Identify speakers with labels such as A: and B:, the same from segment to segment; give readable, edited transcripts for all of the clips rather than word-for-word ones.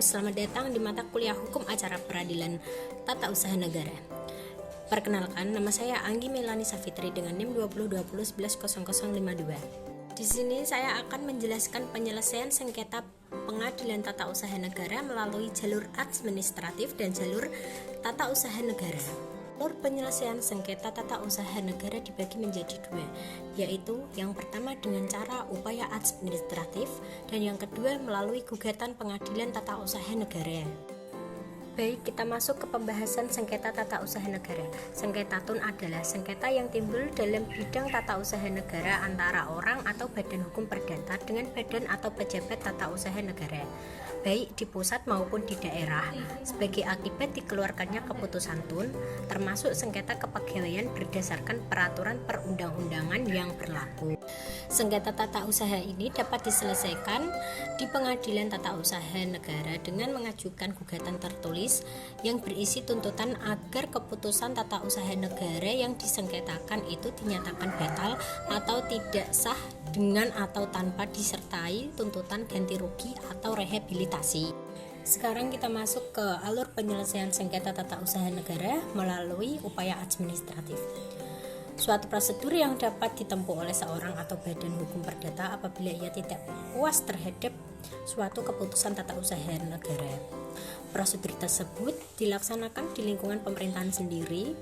A: selamat datang di mata kuliah hukum acara peradilan tata usaha negara. Perkenalkan, nama saya Anggi Melani Safitri dengan NIM 2020110052. Di sini saya akan menjelaskan penyelesaian sengketa pengadilan tata usaha negara melalui jalur administratif dan jalur tata usaha negara. Alur penyelesaian sengketa tata usaha negara dibagi menjadi dua, yaitu yang pertama dengan cara upaya administratif dan yang kedua melalui gugatan pengadilan tata usaha negara. Baik, kita masuk ke pembahasan sengketa tata usaha negara. Sengketatun adalah sengketa yang timbul dalam bidang tata usaha negara antara orang atau badan hukum perdata dengan badan atau pejabat tata usaha negara, baik di pusat maupun di daerah, sebagai akibat dikeluarkannya keputusan tun, termasuk sengketa kepegawaian berdasarkan peraturan perundang-undangan yang berlaku. Sengketa tata usaha ini dapat diselesaikan di pengadilan tata usaha negara dengan mengajukan gugatan tertulis yang berisi tuntutan agar keputusan tata usaha negara yang disengketakan itu dinyatakan batal atau tidak sah dengan atau tanpa disertai tuntutan ganti rugi atau rehabilitasi. Sekarang kita masuk ke alur penyelesaian sengketa tata usaha negara melalui upaya administratif. Suatu prosedur yang dapat ditempuh oleh seorang atau badan hukum perdata apabila ia tidak puas terhadap suatu keputusan tata usaha negara. Prosedur tersebut dilaksanakan di lingkungan pemerintahan sendiri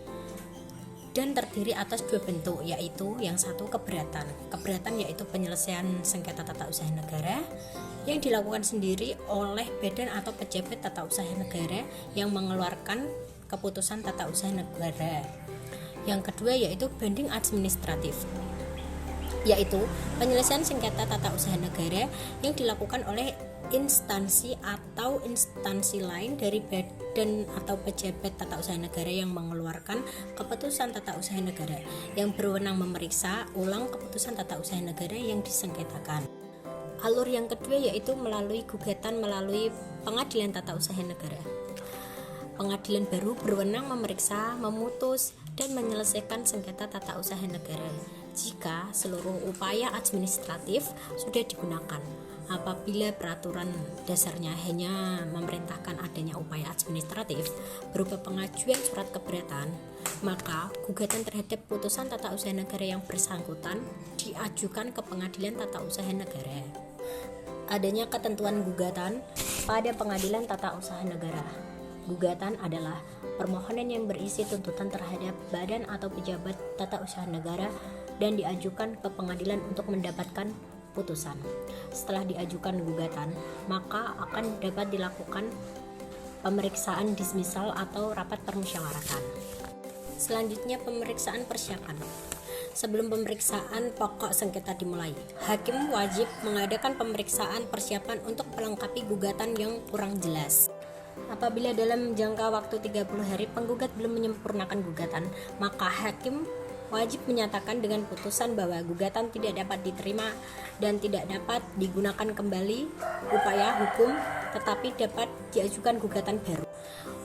A: dan terdiri atas dua bentuk, yaitu yang satu keberatan. Keberatan yaitu penyelesaian sengketa tata usaha negara yang dilakukan sendiri oleh badan atau pejabat tata usaha negara yang mengeluarkan keputusan tata usaha negara. Yang kedua yaitu banding administratif, yaitu penyelesaian sengketa tata usaha negara yang dilakukan oleh instansi atau instansi lain dari badan atau pejabat tata usaha negara yang mengeluarkan keputusan tata usaha negara yang berwenang memeriksa ulang keputusan tata usaha negara yang disengketakan. Alur yang kedua yaitu melalui gugatan melalui pengadilan tata usaha negara. Pengadilan baru berwenang memeriksa, memutus, dan menyelesaikan sengketa tata usaha negara jika seluruh upaya administratif sudah digunakan. Apabila peraturan dasarnya hanya memerintahkan adanya upaya administratif berupa pengajuan surat keberatan, maka gugatan terhadap putusan tata usaha negara yang bersangkutan diajukan ke pengadilan tata usaha negara. Adanya ketentuan gugatan pada pengadilan tata usaha negara. Gugatan adalah permohonan yang berisi tuntutan terhadap badan atau pejabat tata usaha negara dan diajukan ke pengadilan untuk mendapatkan putusan. Setelah diajukan gugatan, maka akan dapat dilakukan pemeriksaan dismisal atau rapat permusyawaratan. Selanjutnya pemeriksaan persiapan. Sebelum pemeriksaan pokok sengketa dimulai, hakim wajib mengadakan pemeriksaan persiapan untuk melengkapi gugatan yang kurang jelas. Apabila dalam jangka waktu 30 hari penggugat belum menyempurnakan gugatan, maka hakim wajib menyatakan dengan putusan bahwa gugatan tidak dapat diterima dan tidak dapat digunakan kembali upaya hukum, tetapi dapat diajukan gugatan baru.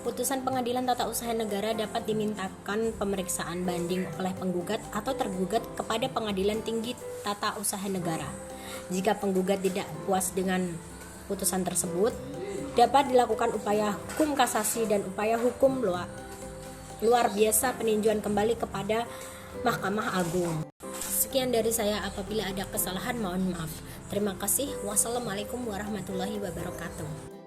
A: Putusan pengadilan tata usaha negara dapat dimintakan pemeriksaan banding oleh penggugat atau tergugat kepada pengadilan tinggi tata usaha negara. Jika penggugat tidak puas dengan putusan tersebut, dapat dilakukan upaya hukum kasasi dan upaya hukum luar biasa peninjauan kembali kepada Mahkamah Agung. Sekian dari saya, apabila ada kesalahan mohon maaf. Terima kasih. Wassalamualaikum warahmatullahi wabarakatuh.